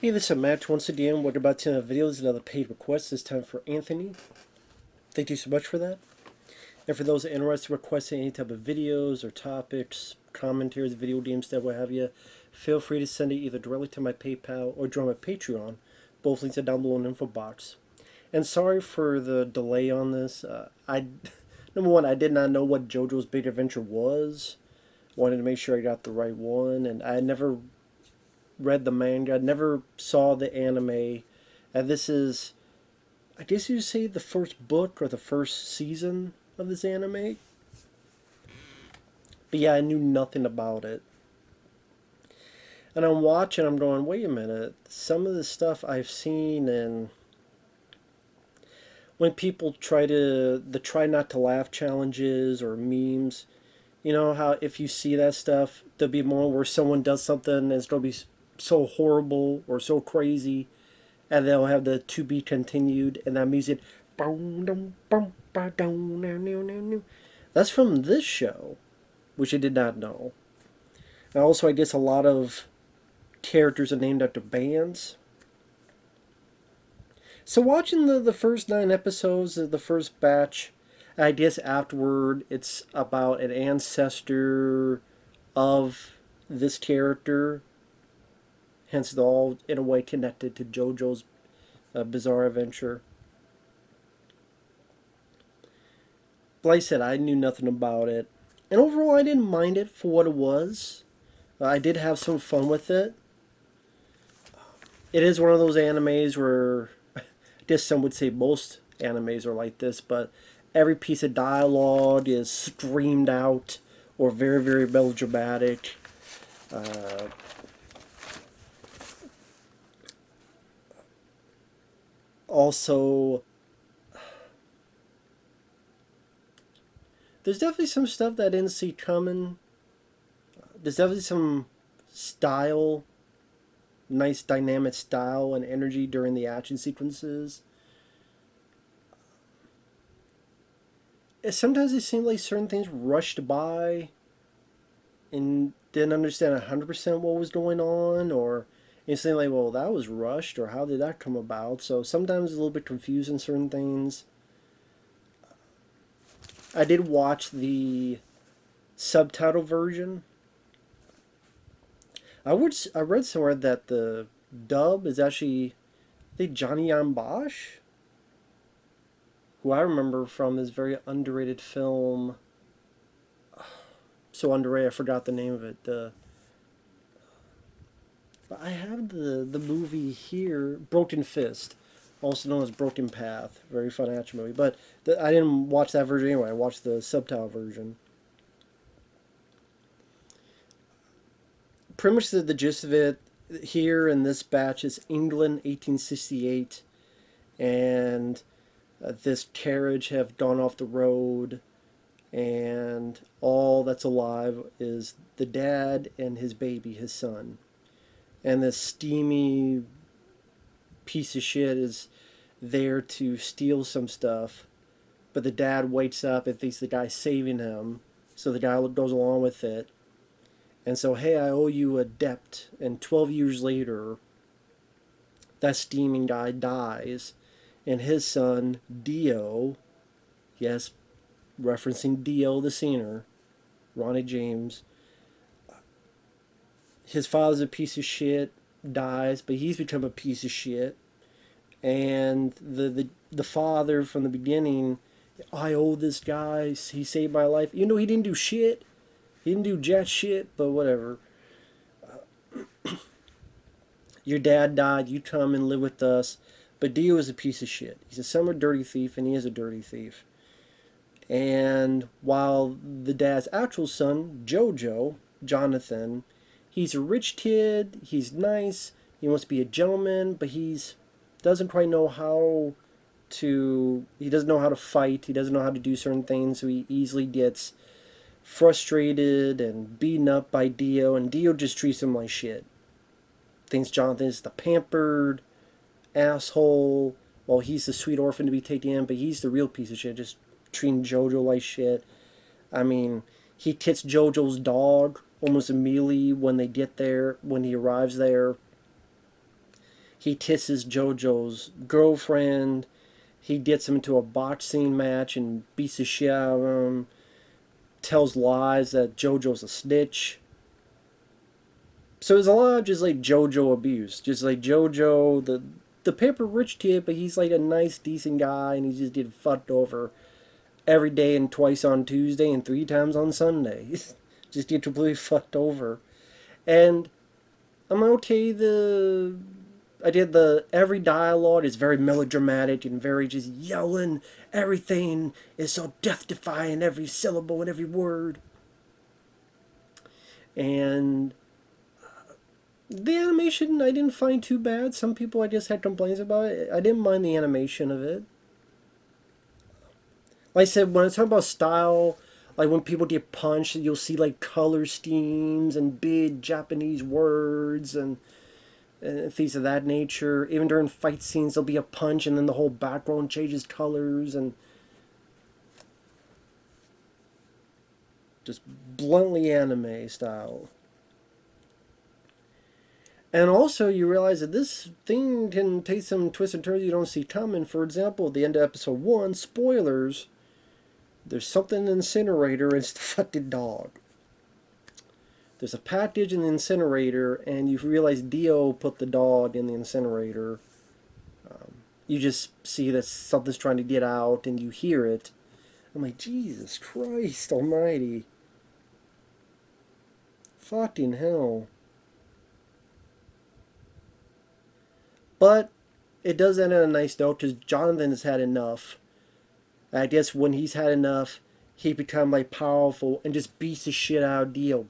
Hey, this is Matt once again. Welcome back to another video. This is another paid request. This time for Anthony. Thank you so much for that. And for those that are interested in requesting any type of videos or topics, commentaries, video games, that what have you, feel free to send it either directly to my PayPal or join my Patreon. Both links are down below in the info box. And sorry for the delay on this. Number one, I did not know what JoJo's Big Adventure was. Wanted to make sure I got the right one, and I had never read the manga. I never saw the anime. And this is, I guess you say, the first book or the first season of this anime. But yeah, I knew nothing about it. And I'm watching, I'm going, wait a minute. Some of the stuff I've seen, and when people try the try not to laugh challenges or memes, you know how if you see that stuff, there'll be more where someone does something and it's going to be so horrible or so crazy, and they'll have the to be continued, and that music. That's from this show, which I did not know. And also, I guess a lot of characters are named after bands. So watching the first 9 episodes of the first batch, I guess afterward it's about an ancestor of this character. Hence, it's all in a way connected to JoJo's Bizarre Adventure. But like I said, I knew nothing about it. And overall, I didn't mind it for what it was. I did have some fun with it. It is one of those animes where, I guess some would say most animes are like this, but every piece of dialogue is screamed out or very, very melodramatic. Also, there's definitely some stuff that I didn't see coming. There's definitely some style, nice dynamic style and energy during the action sequences. Sometimes it seemed like certain things rushed by and didn't understand 100% what was going on, or it's like, well, that was rushed, or how did that come about? So sometimes it's a little bit confusing, certain things. I did watch the subtitle version. I read somewhere that the dub is actually, I think, Johnny Bosch, who I remember from this very underrated film. So underrated, I forgot the name of it. But I have the movie here, Broken Fist, also known as Broken Path. Very fun action movie. But I didn't watch that version anyway. I watched the subtitle version. Pretty much the gist of it here in this batch is England, 1868, and this carriage have gone off the road, and all that's alive is the dad and his baby, his son. And this steamy piece of shit is there to steal some stuff, but the dad wakes up and thinks the guy's saving him, so the guy goes along with it. And so, hey, I owe you a debt. And 12 years later, that steaming guy dies, and his son, Dio, yes, referencing Dio the singer, Ronnie James, his father's a piece of shit, dies, but he's become a piece of shit. And the father from the beginning, I owe this guy, he saved my life. You know, he didn't do shit. He didn't do jack shit, but whatever. Your dad died, you come and live with us. But Dio is a piece of shit. He's a summer dirty thief, and he is a dirty thief. And while the dad's actual son, JoJo, Jonathan, he's a rich kid, he's nice, he wants to be a gentleman, but doesn't quite know how he doesn't know how to fight, he doesn't know how to do certain things, so he easily gets frustrated and beaten up by Dio, and Dio just treats him like shit. Thinks Jonathan is the pampered asshole, while he's the sweet orphan to be taken in, but he's the real piece of shit, just treating JoJo like shit. I mean, he kicks JoJo's dog almost immediately when he arrives there. he kisses JoJo's girlfriend. He gets him into a boxing match and beats the shit out of him. Tells lies that JoJo's a snitch. So there's a lot of just like JoJo abuse. Just like JoJo, the paper rich kid, but he's like a nice, decent guy, and he just get fucked over every day and twice on Tuesday and 3 times on Sunday. Just get completely fucked over. And I'm okay. I did every dialogue is very melodramatic and very just yelling. Everything is so death defying, every syllable and every word. And the animation I didn't find too bad. Some people I just had complaints about it. I didn't mind the animation of it. Like I said, when I talk about style, like when people get punched, you'll see like color schemes and big Japanese words and things of that nature. Even during fight scenes, there'll be a punch and then the whole background changes colors and just bluntly anime style. And also, you realize that this thing can take some twists and turns you don't see coming. For example, at the end of episode 1, spoilers, there's something in the incinerator and it's the fucking dog. There's a package in the incinerator, and you realize Dio put the dog in the incinerator. You just see that something's trying to get out, and you hear it. I'm like, Jesus Christ almighty. Fucking hell. But it does end on a nice note, because Jonathan has had enough. I guess when he's had enough, he become like powerful and just beats the shit out of Dio.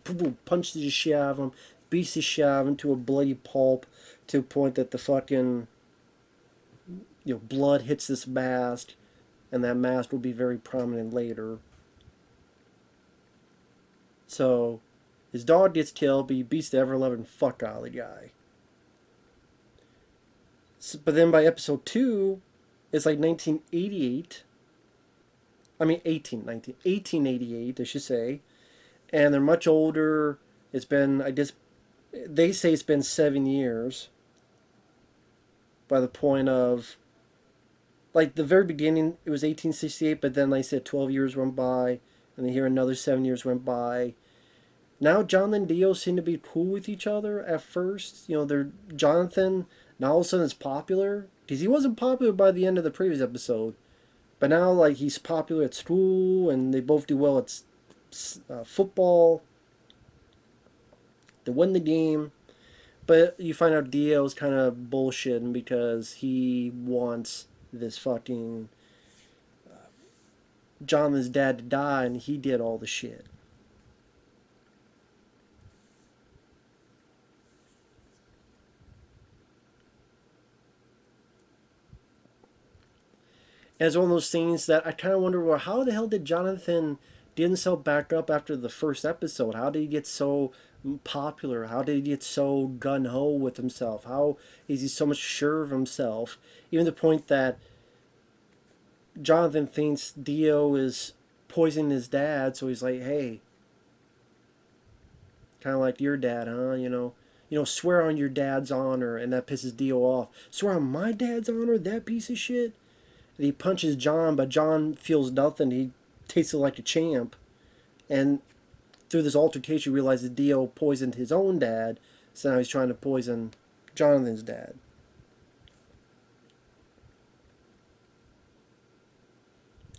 Punches the shit out of him, beats the shit out of him to a bloody pulp, to a point that the fucking blood hits this mask, and that mask will be very prominent later. So his dog gets killed, but he beats the ever-loving fuck out of the guy. So, but then by episode 2, it's like 1988. I mean 1888, I should say. And they're much older. It's been, I guess, they say it's been 7 years. By the point of, like the very beginning, it was 1868, but then like I said 12 years went by, and then here another 7 years went by. Now John and Dio seem to be cool with each other at first. They're Jonathan, now all of a sudden is popular. Because he wasn't popular by the end of the previous episode. But now, like, he's popular at school, and they both do well at football. They win the game. But you find out Dio's kind of bullshitting because he wants this fucking Jonathan's dad to die, and he did all the shit. And it's one of those things that I kind of wonder, well, how the hell did Jonathan didn't sell back up after the first episode? How did he get so popular? How did he get so gun-ho with himself? How is he so much sure of himself? Even to the point that Jonathan thinks Dio is poisoning his dad, so he's like, hey, kind of like your dad, huh? Swear on your dad's honor, and that pisses Dio off. Swear on my dad's honor, that piece of shit? And he punches John, but John feels nothing. He takes it like a champ. And through this altercation, he realizes Dio poisoned his own dad, so now he's trying to poison Jonathan's dad.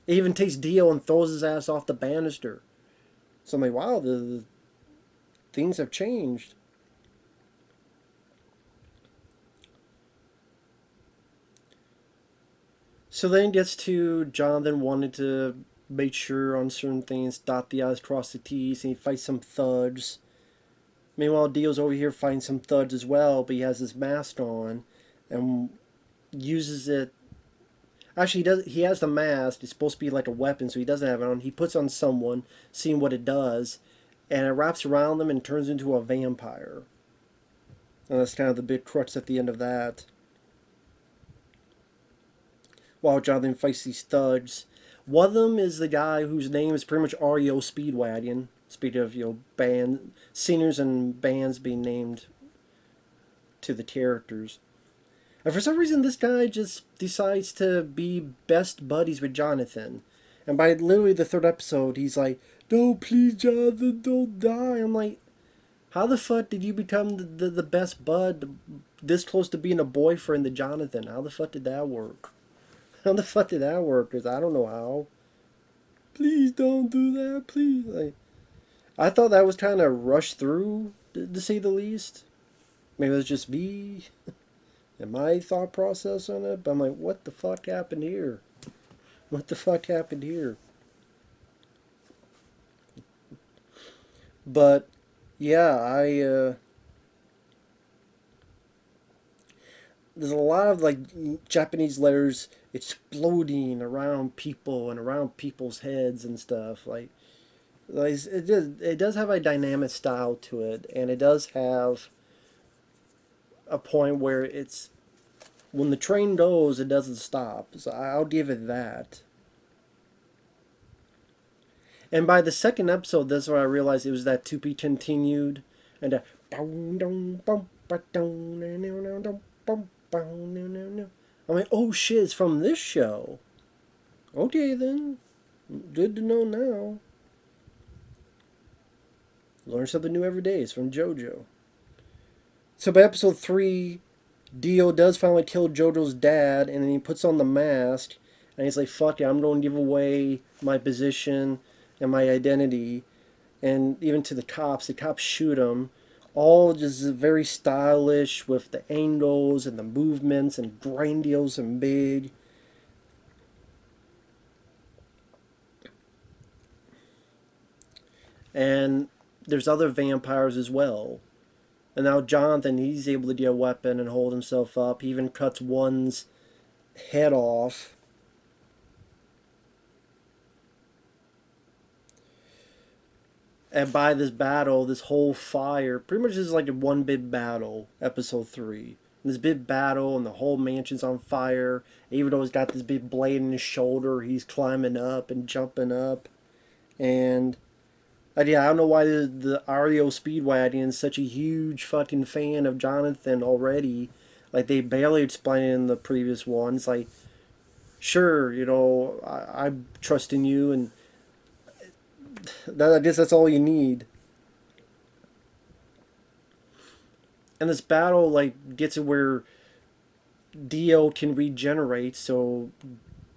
He even takes Dio and throws his ass off the banister. So I'm like, wow, the things have changed. So then it gets to Jonathan wanted to make sure on certain things, dot the I's, cross the T's, and he fights some thugs. Meanwhile, Dio's over here fighting some thugs as well, but he has his mask on and uses it. Actually, he has the mask. It's supposed to be like a weapon, so he doesn't have it on. He puts on someone, seeing what it does, and it wraps around them and turns into a vampire. And that's kind of the big crux at the end of that. While Jonathan fights these thugs. One of them is the guy whose name is pretty much REO Speedwagon. Speaking of, band singers and bands being named to the characters. And for some reason, this guy just decides to be best buddies with Jonathan. And by literally the third episode, he's like, "No, please, Jonathan, don't die." I'm like, how the fuck did you become the best bud this close to being a boyfriend to Jonathan? How the fuck did that work? How the fuck did that work? Because I don't know how. Please don't do that, please. Like, I thought that was kind of rushed through, to say the least. Maybe it was just me and my thought process on it. But I'm like, what the fuck happened here? What the fuck happened here? But yeah, there's a lot of like Japanese letters exploding around people and around people's heads and stuff. Like it does have a dynamic style to it, and it does have a point where it's when the train goes, it doesn't stop. So I'll give it that. And by the second episode, that's where I realized it was that to be continued, and I'm like, oh shit, it's from this show. Okay then, good to know now. Learn something new every day. It's from JoJo. So by episode 3, Dio does finally kill JoJo's dad, and then he puts on the mask, and he's like, fuck it, I'm going to give away my position and my identity. And even to the cops shoot him. All just very stylish with the angles and the movements and grandiose and big. And there's other vampires as well. And now Jonathan, he's able to get a weapon and hold himself up. He even cuts one's head off. And by this battle, this whole fire, pretty much is like a one big battle, episode 3. And this big battle, and the whole mansion's on fire. Even though he's got this big blade in his shoulder, he's climbing up and jumping up. And yeah, I don't know why the REO Speedway audience is such a huge fucking fan of Jonathan already. Like, they barely explained it in the previous ones. Like, sure, I'm trusting you, and I guess that's all you need. And this battle, like, gets it where Dio can regenerate, so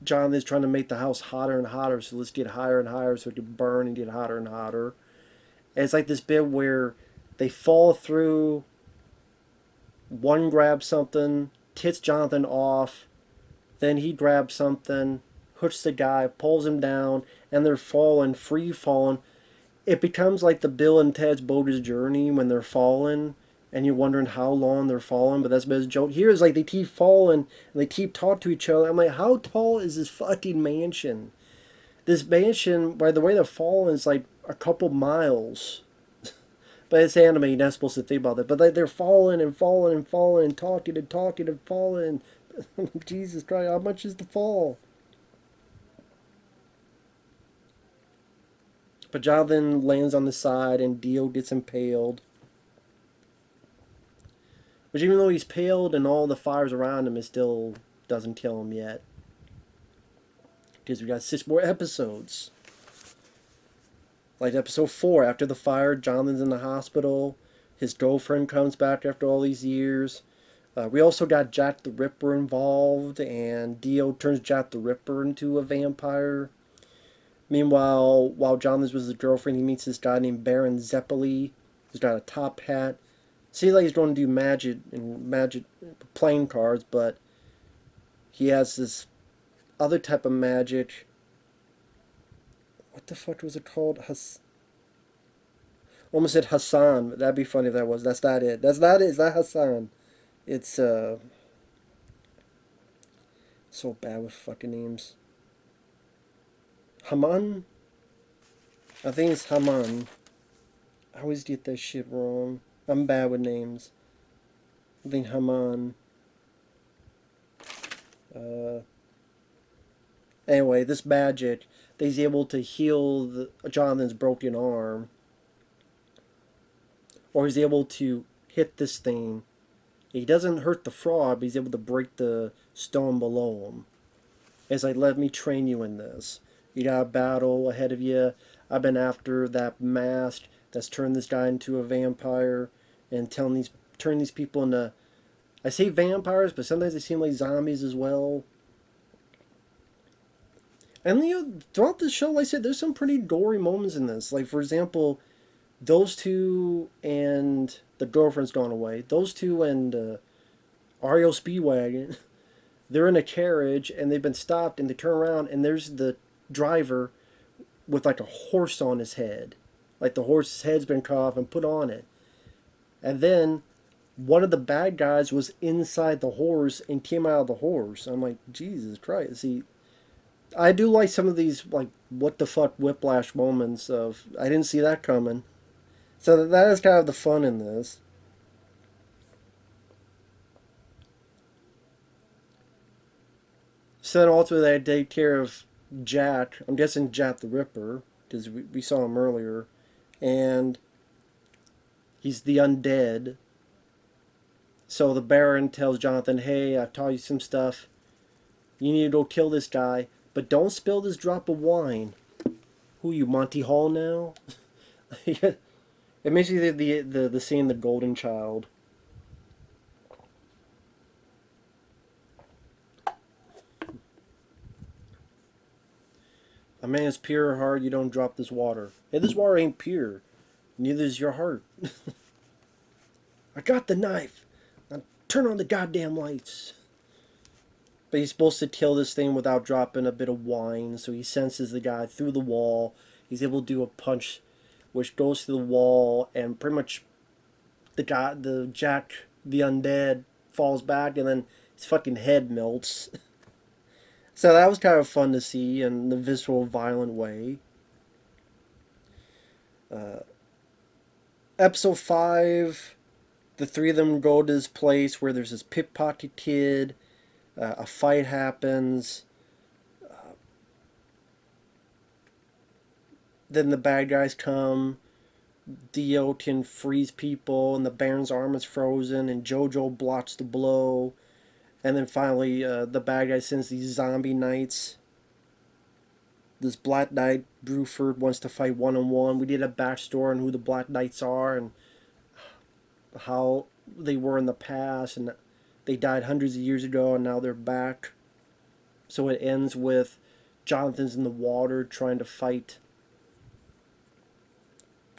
Jonathan's trying to make the house hotter and hotter, so let's get higher and higher so it can burn and get hotter and hotter. And it's like this bit where they fall through, one grabs something, tits Jonathan off, then he grabs something, hooks the guy, pulls him down, and they're falling, free falling. It becomes like the Bill and Ted's Bogus Journey when they're falling, and you're wondering how long they're falling, but that's the joke. Here is like they keep falling, and they keep talking to each other. I'm like, how tall is this fucking mansion? This mansion, by the way they're falling, is like a couple miles. But it's anime, you're not supposed to think about that. But like, they're falling and falling and falling and talking and talking and falling. Jesus Christ, how much is the fall? But Jonathan lands on the side and Dio gets impaled. Which, even though he's paled and all the fires around him, it still doesn't kill him yet. Because we got 6 more episodes. Like episode 4, after the fire, Jonathan's in the hospital. His girlfriend comes back after all these years. We also got Jack the Ripper involved, and Dio turns Jack the Ripper into a vampire. Meanwhile, while Jonathan's with his girlfriend, he meets this guy named Baron Zeppeli, who's got a top hat. Seems like he's going to do magic playing cards, but he has this other type of magic. What the fuck was it called? Almost said Hassan. That'd be funny if that was. That's not it. That's not it. It's not Hassan. It's so bad with fucking names. Haman? I think it's Haman. I always get that shit wrong. I'm bad with names. I think Haman. Anyway, this magic, he's able to heal Jonathan's broken arm. Or he's able to hit this thing He doesn't hurt the frog, but he's able to break the stone below him. It's like, let me train you in this. You got a battle ahead of you. I've been after that mask that's turned this guy into a vampire and turn these people into, I say vampires, but sometimes they seem like zombies as well. And throughout the show, like I said, there's some pretty gory moments in this. Like, for example, those two and the girlfriend's gone away. Those two and Ario Speedwagon, they're in a carriage and they've been stopped and they turn around and there's the driver with like a horse on his head. Like the horse's head's been cut off and put on it. And then one of the bad guys was inside the horse and came out of the horse. I'm like, Jesus Christ. See, I do like some of these, like, what the fuck whiplash moments of, I didn't see that coming. So that is kind of the fun in this. So then ultimately they take care of Jack. I'm guessing Jack the Ripper, because we saw him earlier. And he's the undead. So the Baron tells Jonathan, hey, I've taught you some stuff. You need to go kill this guy, but don't spill this drop of wine. Who are you, Monty Hall now? It makes me the scene The Golden Child. A man's pure heart, you don't drop this water. Hey, this water ain't pure. Neither is your heart. I got the knife. Now turn on the goddamn lights. But he's supposed to kill this thing without dropping a bit of wine, so he senses the guy through the wall. He's able to do a punch which goes through the wall, and pretty much the Jack, the undead, falls back, and then his fucking head melts. So that was kind of fun to see in the visceral, violent way. Uh, Episode 5, the three of them go to this place where there's this pickpocket kid. A fight happens. Then the bad guys come. Dio can freeze people, and the Baron's arm is frozen, and JoJo blocks the blow. And then finally, the bad guy sends these zombie knights. This Black Knight, Bruford, wants to fight one-on-one. We did a backstory on who the Black Knights are and how they were in the past, and they died hundreds of years ago, and now they're back. So it ends with Jonathan's in the water trying to fight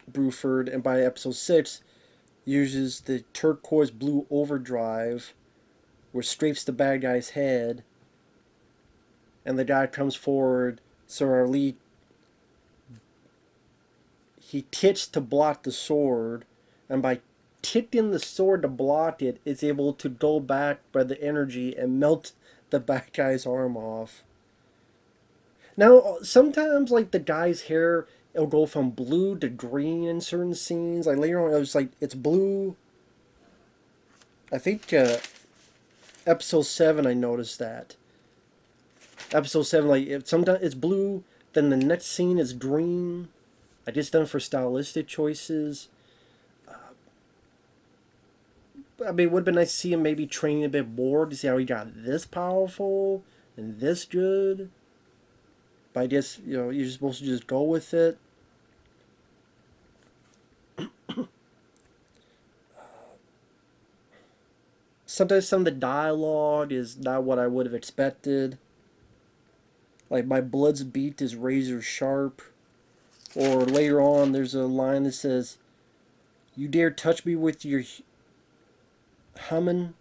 Bruford, and by episode 6, uses the turquoise blue overdrive, which strafes the bad guy's head, and the guy comes forward. So our lead, he tits to block the sword, and by ticking the sword to block it, it's able to go back by the energy and melt the bad guy's arm off. Now, sometimes, like, the guy's hair, it'll go from blue to green in certain scenes. Like, later on, it was like, it's blue. I think episode 7, I noticed that. Episode 7, like, sometimes it's blue, then the next scene is green. I just done for stylistic choices. I mean, it would have been nice to see him maybe training a bit more to see how he got this powerful and this good. But I guess, you're supposed to just go with it. Sometimes some of the dialogue is not what I would have expected. Like, my blood's beat is razor sharp. Or later on, there's a line that says, you dare touch me with your humming?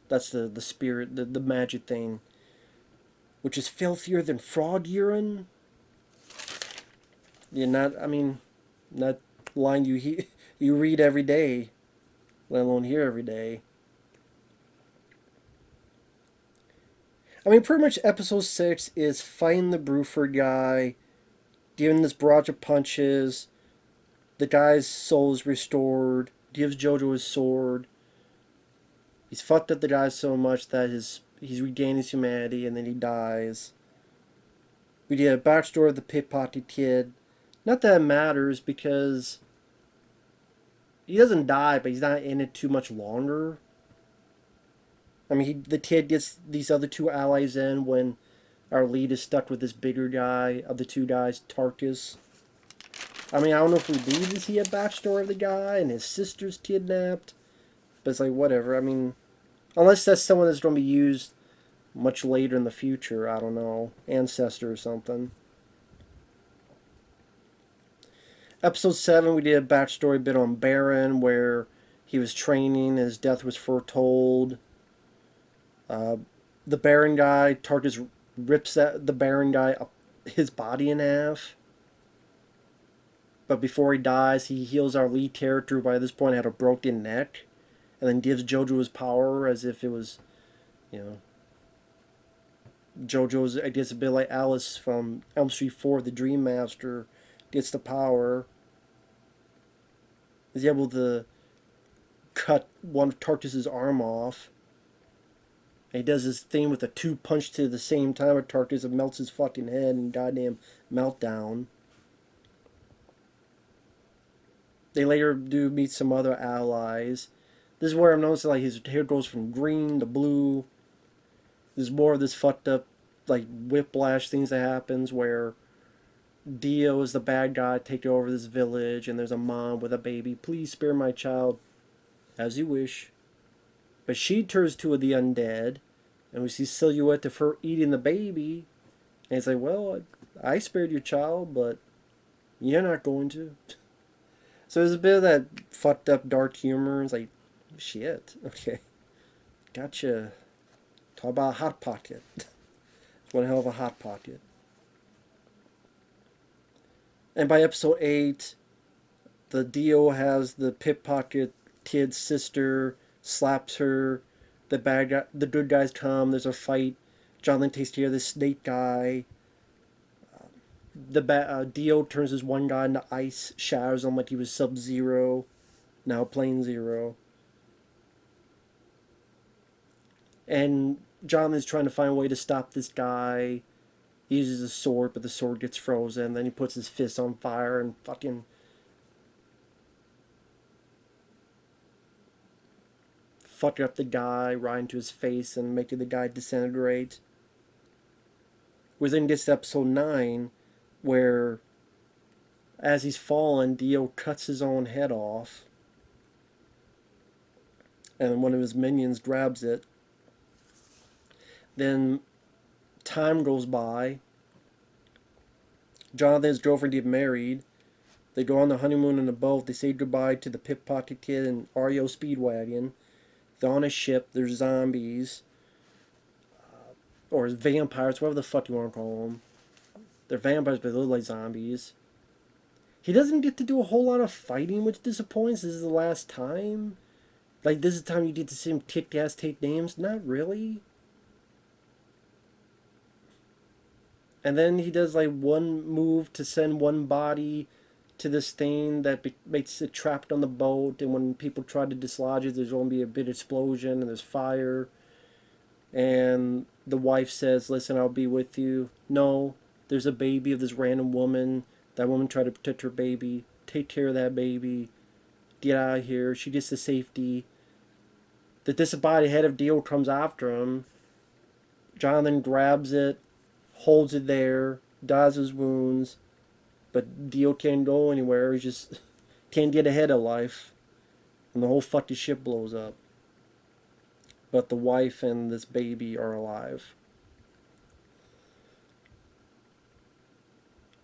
That's the spirit, the magic thing. Which is filthier than frog urine? Yeah, not line you read every day, let alone hear every day. I mean, pretty much episode 6 is fighting the Bruford guy, giving this barrage of punches. The guy's soul is restored, gives JoJo his sword. He's fucked up the guy so much that he's regained his humanity, and then he dies. We did a backstory of the pickpocket kid. Not that it matters, because he doesn't die, but he's not in it too much longer. I mean, the kid gets these other two allies in when our lead is stuck with this bigger guy of the two guys, Tarkus. I mean, I don't know if we need to see a backstory of the guy and his sister's kidnapped, but it's like, whatever. I mean, unless that's someone that's going to be used much later in the future, I don't know, ancestor or something. Episode 7, we did a backstory bit on Baron where he was training, his death was foretold. Uh, the Baron guy, Tarkus rips the Baron guy up his body in half. But before he dies, he heals our lead character, who by this point had a broken neck, and then gives JoJo his power as if it was, you know, JoJo's, I guess, a bit like Alice from Elm Street 4, the Dream Master, gets the power. Is able to cut one of Tarkus's arm off. And he does this thing with a 2 punch to the same time of Tarkus and melts his fucking head and goddamn meltdown. They later do meet some other allies. This is where I'm noticing like his hair goes from green to blue. There's more of this fucked up like whiplash things that happens where Dio is the bad guy taking over this village and there's a mom with a baby. Please spare my child. As you wish. But she turns to the undead and we see silhouette of her eating the baby. And it's like, well, I spared your child, but you're not going to. So there's a bit of that fucked up dark humor. It's like, shit, okay. Gotcha. Talk about a hot pocket. One hell of a hot pocket. And by episode 8, the Dio has the pickpocket kid's sister, slaps her. The bad guy, the good guys come. There's a fight. Jonathan takes care of the snake guy. Dio turns his one guy into ice, shatters him like he was Sub-Zero, now Plane Zero. And Jonathan's trying to find a way to stop this guy. He uses a sword, but the sword gets frozen. Then he puts his fist on fire and fucking fuck up the guy right into his face and making the guy disintegrate. We then gets to episode 9, where as he's fallen, Dio cuts his own head off. And one of his minions grabs it. Then time goes by. Jonathan and his girlfriend get married. They go on the honeymoon in a boat. They say goodbye to the pickpocket kid and REO Speedwagon. They're on a ship. There's zombies. Or vampires, whatever the fuck you want to call them. They're vampires, but they look like zombies. He doesn't get to do a whole lot of fighting, which disappoints. This is the last time. Like, this is the time you get to see him kick ass, take names. Not really. And then he does like one move to send one body to this thing that makes it trapped on the boat. And when people try to dislodge it, there's going to be a big explosion and there's fire. And the wife says, listen, I'll be with you. No, there's a baby of this random woman. That woman tried to protect her baby. Take care of that baby. Get out of here. She gets to safety. The disembodied head of Dio comes after him. Jonathan grabs it, holds it there, dies his wounds. But Dio can't go anywhere. He just can't get ahead of life. And the whole fucking ship blows up. But the wife and this baby are alive.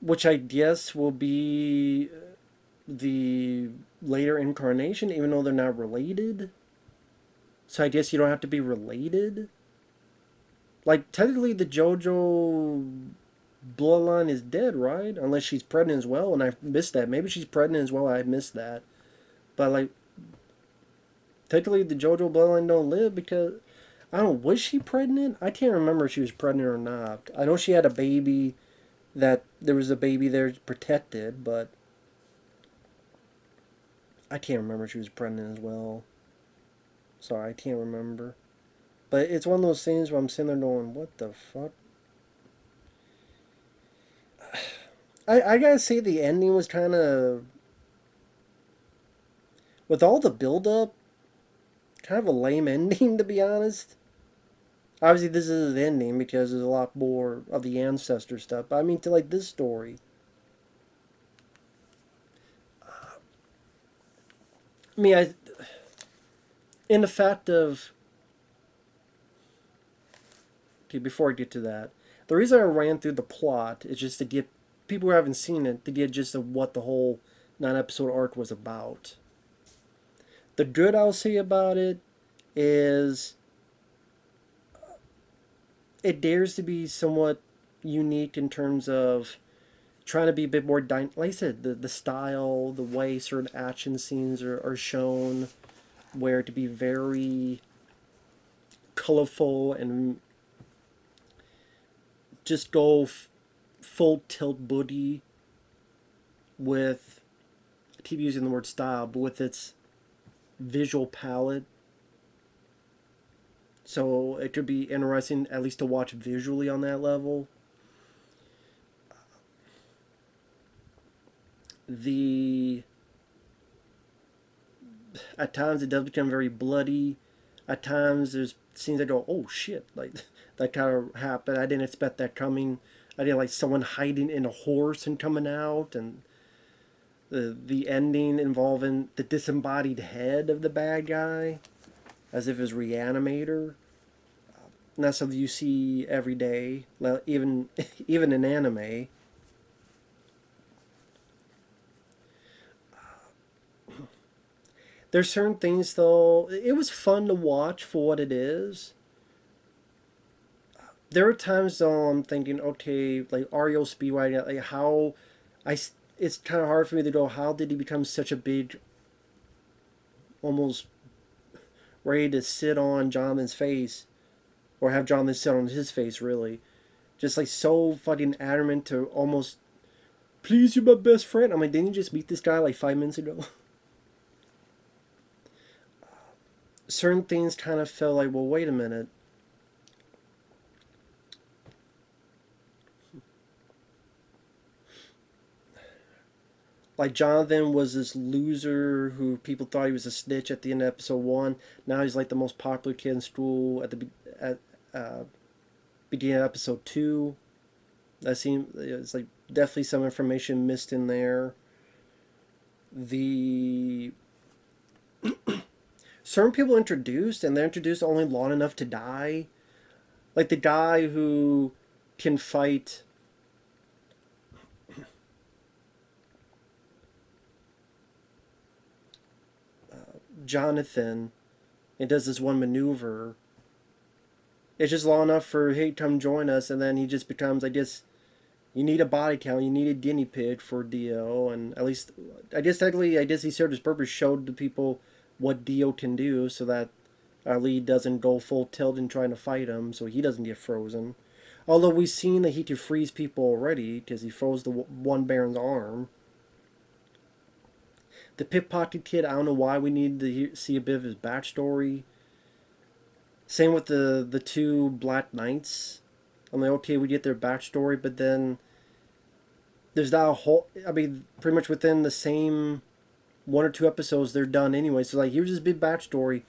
Which I guess will be the later incarnation, even though they're not related. So I guess you don't have to be related. Like, technically the JoJo bloodline is dead, right? Unless she's pregnant as well, and I missed that. Maybe she's pregnant as well, I missed that. But, like, technically the JoJo bloodline don't live because... I don't know, was she pregnant? I can't remember if she was pregnant or not. I know she had a baby, that there was a baby there protected, but... I can't remember if she was pregnant as well. Sorry, I can't remember. But it's one of those things where I'm sitting there going, what the fuck? I gotta say the ending was kind of... With all the build-up, kind of a lame ending, to be honest. Obviously, this is the ending because there's a lot more of the ancestor stuff. But I mean, to like this story, I mean, in the fact of okay, before I get to that, the reason I ran through the plot is just to get people who haven't seen it to get just of what the whole 9 episode arc was about. The good I'll say about it is it dares to be somewhat unique in terms of trying to be a bit more like I said, the style, the way certain action scenes are shown, where to be very colorful and just go full tilt booty with, I keep using the word style, but with its visual palette. So it could be interesting at least to watch visually on that level. The At times it does become very bloody. At times there's scenes that go, oh shit, like that kind of happened. I didn't expect that coming. I didn't like someone hiding in a horse and coming out, and the ending involving the disembodied head of the bad guy, as if it was Reanimator. And that's something you see every day, even even in anime. There's certain things though. It was fun to watch for what it is. There are times though I'm thinking, okay, like REO Speedwagon, like how I. It's kind of hard for me to go. How did he become such a big, almost ready to sit on Jonathan's face, or have Jonathan sit on his face? Really, just like so fucking adamant to almost, please, you're my best friend. I'm like, didn't you just meet this guy like 5 minutes ago? Certain things kind of felt like, well, wait a minute. Like Jonathan was this loser who people thought he was a snitch at the end of episode 1. Now he's like the most popular kid in school at uh, beginning of episode 2. That seemed it's like definitely some information missed in there. The certain people introduced and they're introduced only long enough to die. Like the guy who can fight Jonathan and does this one maneuver. It's just long enough for, hey, come join us, and then he just becomes, I guess, you need a body count, you need a guinea pig for Dio, and at least, I guess technically, I guess he served his purpose, showed the people what Dio can do, so that our lead doesn't go full tilt in trying to fight him, so he doesn't get frozen. Although we've seen that he can freeze people already, because he froze the one Baron's arm. The pickpocket kid, I don't know why we need to see a bit of his backstory. Same with the two Black Knights. I'm like, okay, we get their backstory, but then there's not a whole. I mean, pretty much within the same 1 or 2 episodes, they're done anyway. So like, here's this big backstory.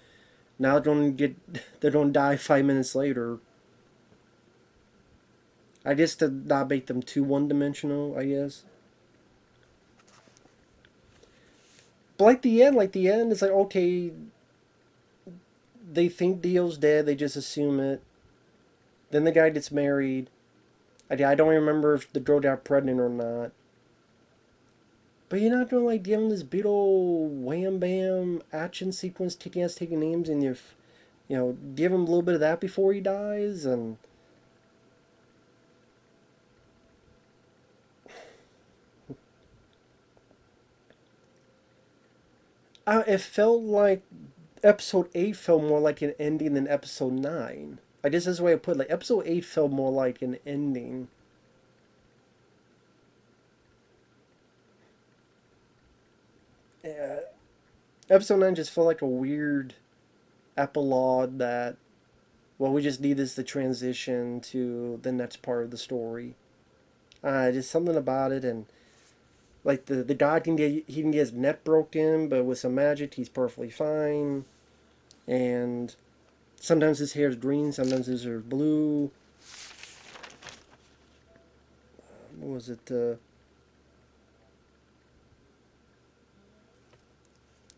Now they're gonna die 5 minutes later. I guess to not make them too one-dimensional, I guess. But like the end, it's like, okay, they think Dio's dead. They just assume it. Then the guy gets married. I don't remember if the girl got pregnant or not. But you're not gonna like give him this big old wham bam action sequence, kicking ass, taking names, and give him a little bit of that before he dies, and it felt like episode 8 felt more like an ending than episode 9. I guess that's the way I put it. Like episode 8 felt more like an ending. Yeah. Episode 9 just felt like a weird epilogue that, well, we just need this to transition to the next part of the story. Just something about it, and like the guy he can get his neck broken, but with some magic he's perfectly fine. And Sometimes his hair is green, sometimes his hair is blue. What was it?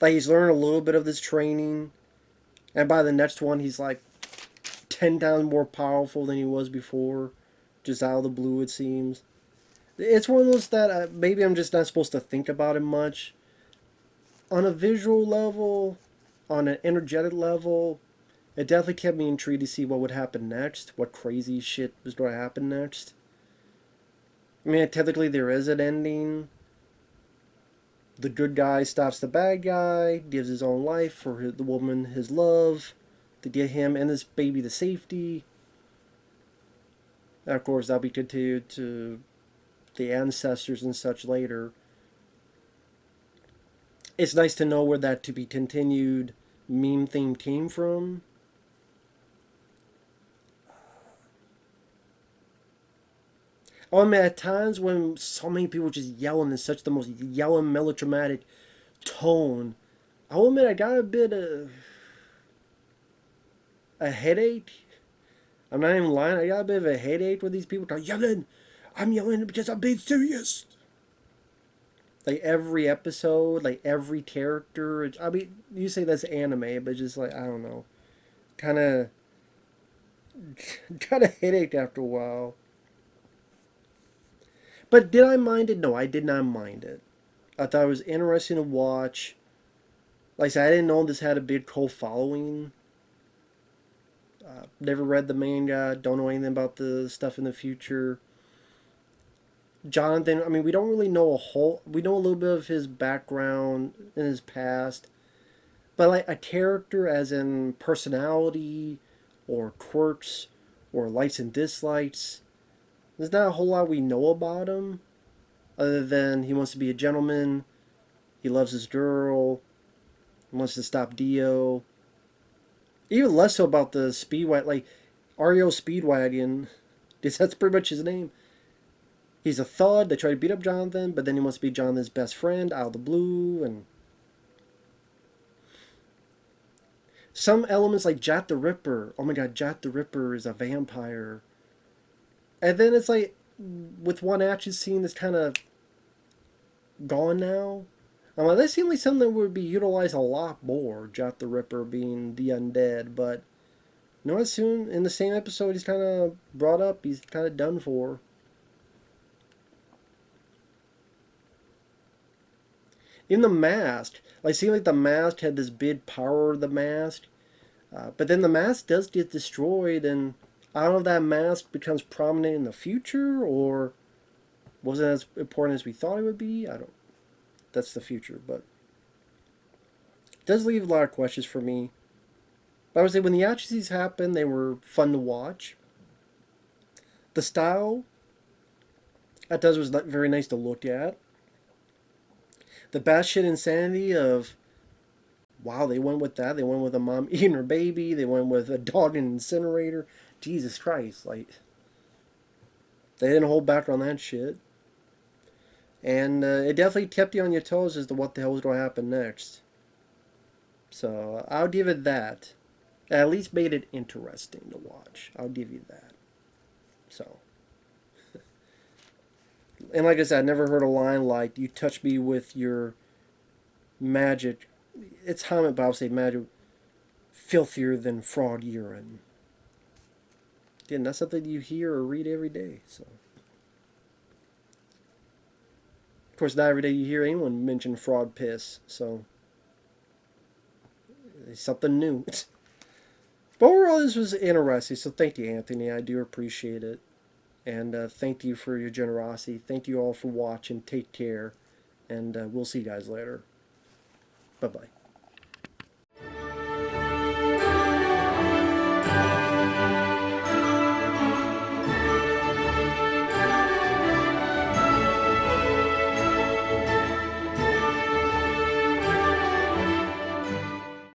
Like he's learning a little bit of this training, and by the next one, he's like 10 times more powerful than he was before, just out of the blue, it seems. It's one of those that maybe I'm just not supposed to think about it much. On a visual level, on an energetic level, it definitely kept me intrigued to see what would happen next, what crazy shit was going to happen next. I mean, technically there is an ending. The good guy stops the bad guy, gives his own life for the woman his love, to get him and this baby to safety. And of course, that'll be continued to the ancestors and such later. It's nice to know where that to be continued meme theme came from. Oh, I mean, at times when so many people just yelling in such the most yelling melodramatic tone, I'll admit I got a bit of a headache. I'm not even lying. I got a bit of a headache when these people start yelling. I'm yelling because I'm being serious. Like every episode, like every character. I mean, you say that's anime, but just like I don't know, kind of, kind of headache after a while. But did I mind it? No, I did not mind it. I thought it was interesting to watch. Like I said, I didn't know this had a big cult following. Never read the manga. Don't know anything about the stuff in the future. Jonathan, I mean, we don't really know a whole. We know a little bit of his background and his past, but like a character, as in personality, or quirks, or likes and dislikes. There's not a whole lot we know about him, other than he wants to be a gentleman. He loves his girl. He wants to stop Dio. Even less so about the Speedwagon, like Ario Speedwagon. That's pretty much his name. He's a thug. They try to beat up Jonathan, but then he wants to be Jonathan's best friend out of the blue. And some elements like Jack the Ripper. Oh my god, Jack the Ripper is a vampire. And then it's like, with one action scene that's kind of gone now. I'm like, that seemed like something that would be utilized a lot more, Jack the Ripper being the undead, but you know, as soon in the same episode he's kind of brought up, he's kind of done for. Even the mask, like, seemed like the mask had this big power of the mask, but then the mask does get destroyed, and I don't know if that mask becomes prominent in the future, or wasn't as important as we thought it would be. I don't. That's the future, but it does leave a lot of questions for me. But I would say when the atrocities happened, they were fun to watch. The style that does was very nice to look at. The batshit insanity of, wow, they went with that. They went with a mom eating her baby. They went with a dog in an incinerator. Jesus Christ, like, they didn't hold back on that shit. And it definitely kept you on your toes as to what the hell was going to happen next. So I'll give it that. It at least made it interesting to watch. I'll give you that. So, and like I said, I never heard a line like, "You touch me with your magic." It's Hammett, but I'll say magic filthier than frog urine. Again, that's something you hear or read every day. So, of course, not every day you hear anyone mention frog piss. So, it's something new. But overall, this was interesting. So, thank you, Anthony. I do appreciate it. And thank you for your generosity. Thank you all for watching. Take care. And we'll see you guys later. Bye bye.